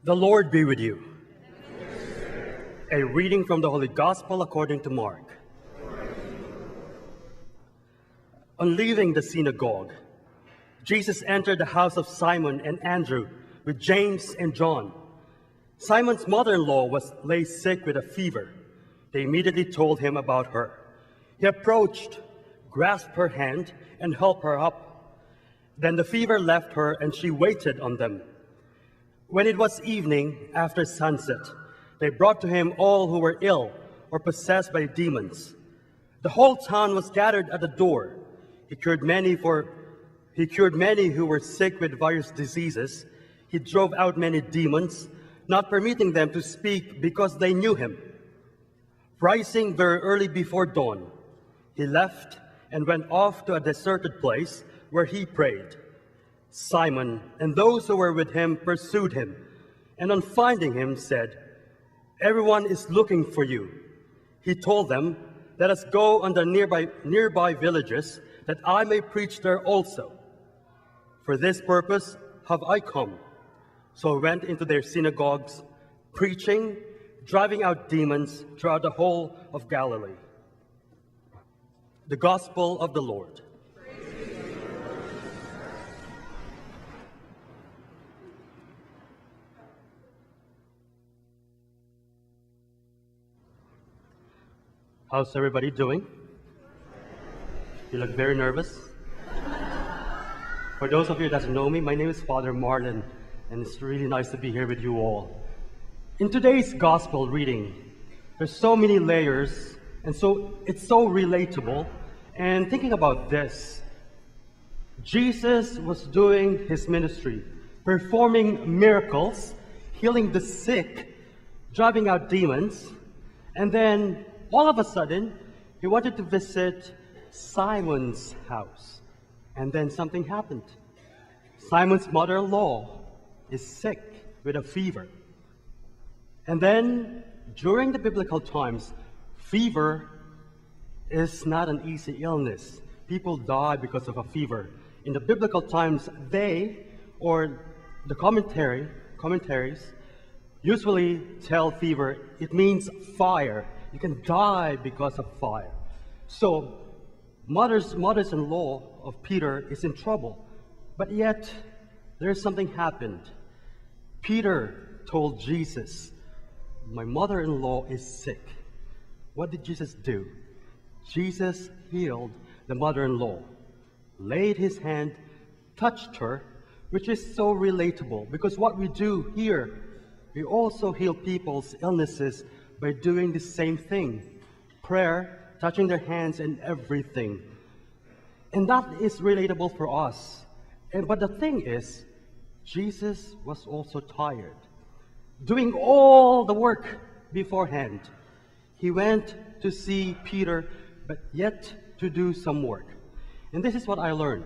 The Lord be with you. A reading from the Holy Gospel according to Mark. On leaving the synagogue, Jesus entered the house of Simon and Andrew with James and John. Simon's mother-in-law lay sick with a fever. They immediately told him about her. He approached, grasped her hand, and helped her up. Then the fever left her, and she waited on them. When it was evening, after sunset, they brought to him all who were ill or possessed by demons. The whole town was gathered at the door. He cured many who were sick with various diseases. He drove out many demons, not permitting them to speak because they knew him. Rising very early before dawn, he left and went off to a deserted place where he prayed. Simon and those who were with him pursued him, and on finding him said, "Everyone is looking for you." He told them, "Let us go on the nearby villages, that I may preach there also. For this purpose have I come." So I went into their synagogues, preaching, driving out demons throughout the whole of Galilee. The Gospel of the Lord. How's everybody doing? You look very nervous. For those of you that don't know me, my name is Father Marlon, and it's really nice to be here with you all. In today's gospel reading, there's so many layers, and so it's so relatable. And thinking about this, Jesus was doing his ministry, performing miracles, healing the sick, driving out demons, and then all of a sudden, he wanted to visit Simon's house. And then something happened. Simon's mother-in-law is sick with a fever. And then, during the biblical times, fever is not an easy illness. People die because of a fever. In the biblical times, the commentaries usually tell fever, it means fire. You can die because of fire. So, mothers-in-law of Peter is in trouble. But yet, there's something happened. Peter told Jesus, "My mother-in-law is sick." What did Jesus do? Jesus healed the mother-in-law, laid his hand, touched her, which is so relatable, because what we do here, we also heal people's illnesses by doing the same thing. Prayer, touching their hands and everything. And that is relatable for us. But the thing is, Jesus was also tired, doing all the work beforehand. He went to see Peter, but yet to do some work. And this is what I learned.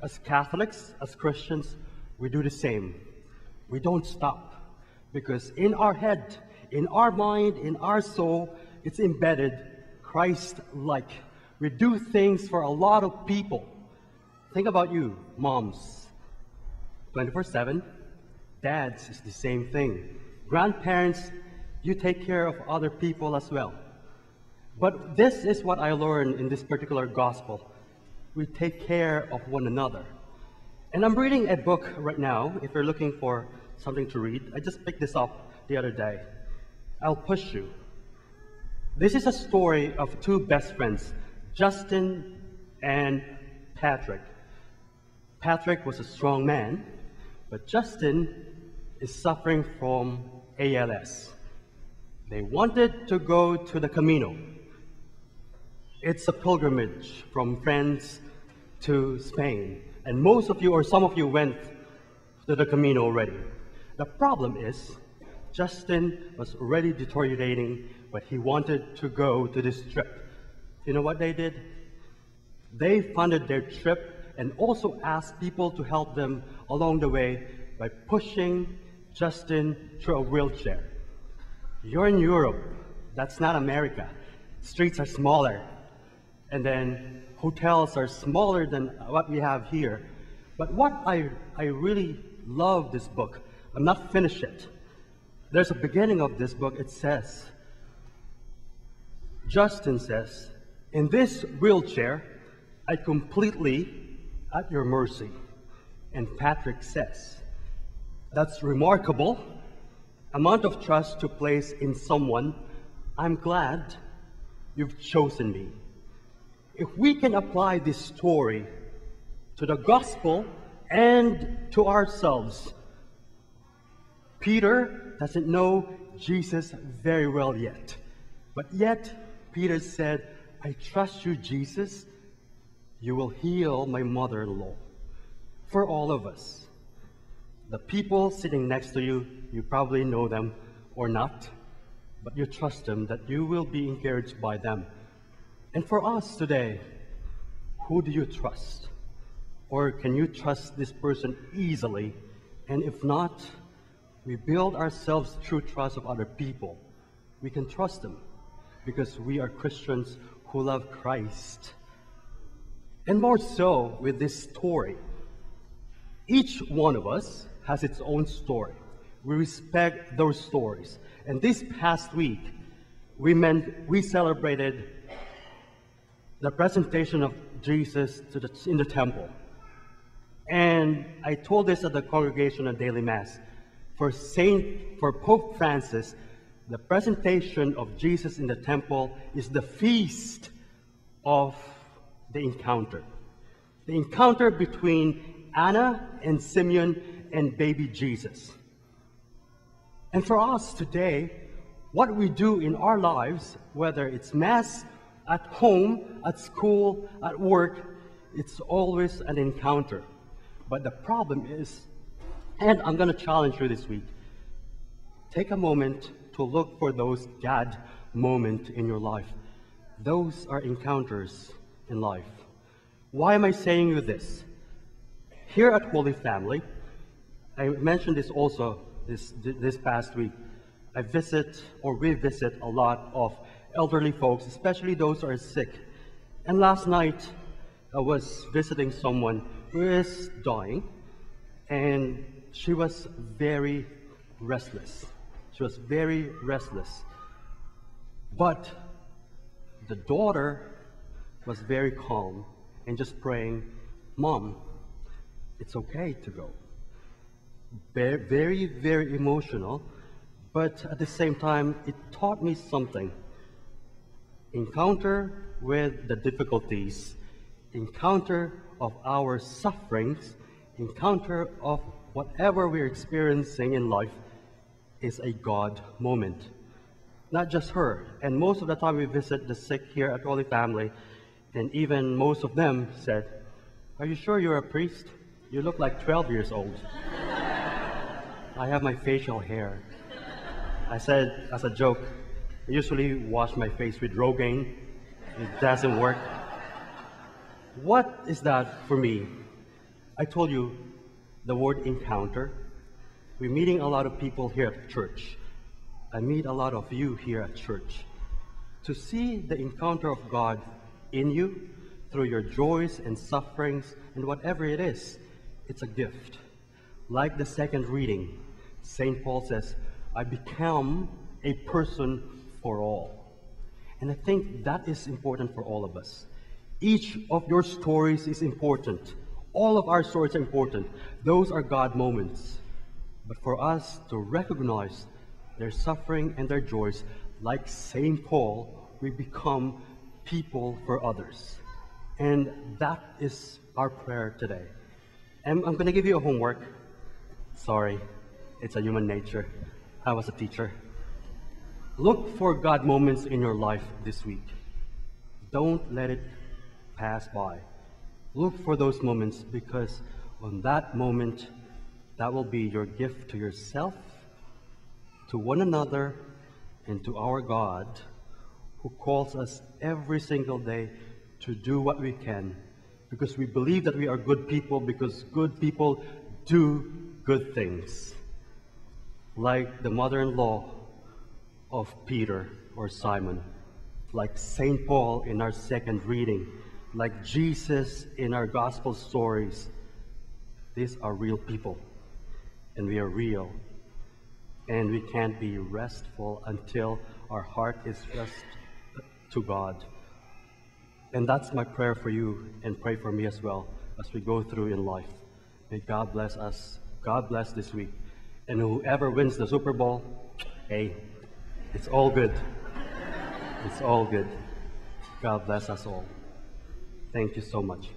As Catholics, as Christians, we do the same. We don't stop, because in our head, in our mind, in our soul, it's embedded Christ-like. We do things for a lot of people. Think about you, moms. 24/7. Dads is the same thing. Grandparents, you take care of other people as well. But this is what I learned in this particular gospel. We take care of one another. And I'm reading a book right now, if you're looking for something to read. I just picked this up the other day. I'll push you. This is a story of two best friends, Justin and Patrick. Patrick was a strong man, but Justin is suffering from ALS. They wanted to go to the Camino. It's a pilgrimage from France to Spain, and most of you or some of you went to the Camino already. The problem is, Justin was already deteriorating, but he wanted to go to this trip. You know what they did? They funded their trip and also asked people to help them along the way by pushing Justin through a wheelchair. You're in Europe. That's not America. Streets are smaller. And then hotels are smaller than what we have here. But what I really love this book, I'm not finished yet, There's a beginning of this book. It says, Justin says, in this wheelchair, I completely at your mercy. And Patrick says, that's remarkable amount of trust to place in someone. I'm glad you've chosen me. If we can apply this story to the gospel and to ourselves, Peter doesn't know Jesus very well yet, but yet Peter said, I trust you, Jesus. You will heal my mother-in-law. For all of us, the people sitting next to you, you probably know them or not, but you trust them that you will be encouraged by them. And for us today, who do you trust? Or can you trust this person easily? And if not, we build ourselves through trust of other people. We can trust them because we are Christians who love Christ. And more so with this story. Each one of us has its own story. We respect those stories. And this past week, we celebrated the presentation of Jesus in the temple. And I told this at the congregation at Daily Mass. For Pope Francis, the presentation of Jesus in the temple is the feast of the encounter. The encounter between Anna and Simeon and baby Jesus. And for us today, what we do in our lives, whether it's Mass, at home, at school, at work, it's always an encounter. But the problem is, and I'm going to challenge you this week, take a moment to look for those God moments in your life. Those are encounters in life. Why am I saying you this? Here at Holy Family, I mentioned this also this past week. we visit a lot of elderly folks, especially those who are sick. And last night, I was visiting someone who is dying, and she was very restless. She was very restless. But the daughter was very calm and just praying, Mom, it's okay to go. Very, very emotional, but at the same time, it taught me something. Encounter with the difficulties, encounter of our sufferings, encounter of whatever we're experiencing in life is a God moment. Not just her. And most of the time we visit the sick here at Holy Family, and even most of them said, are you sure you're a priest? You look like 12 years old. I have my facial hair. I said, as a joke, I usually wash my face with Rogaine. It doesn't work. What is that for me? I told you the word encounter. We're meeting a lot of people here at church. I meet a lot of you here at church. To see the encounter of God in you through your joys and sufferings and whatever it is, it's a gift. Like the second reading, St. Paul says, I become a person for all. And I think that is important for all of us. Each of your stories is important. All of our stories are important. Those are God moments. But for us to recognize their suffering and their joys, like St. Paul, we become people for others. And that is our prayer today. And I'm going to give you a homework. Sorry, it's a human nature. I was a teacher. Look for God moments in your life this week. Don't let it pass by. Look for those moments, because on that moment, that will be your gift to yourself, to one another, and to our God, who calls us every single day to do what we can, because we believe that we are good people, because good people do good things. Like the mother-in-law of Peter or Simon, like St. Paul in our second reading, like Jesus in our gospel stories. These are real people, and we are real. and we can't be restful until our heart is rest to God. And that's my prayer for you, and pray for me as well as we go through in life. May God bless us. God bless this week. And whoever wins the Super Bowl, hey, it's all good. It's all good. God bless us all. Thank you so much.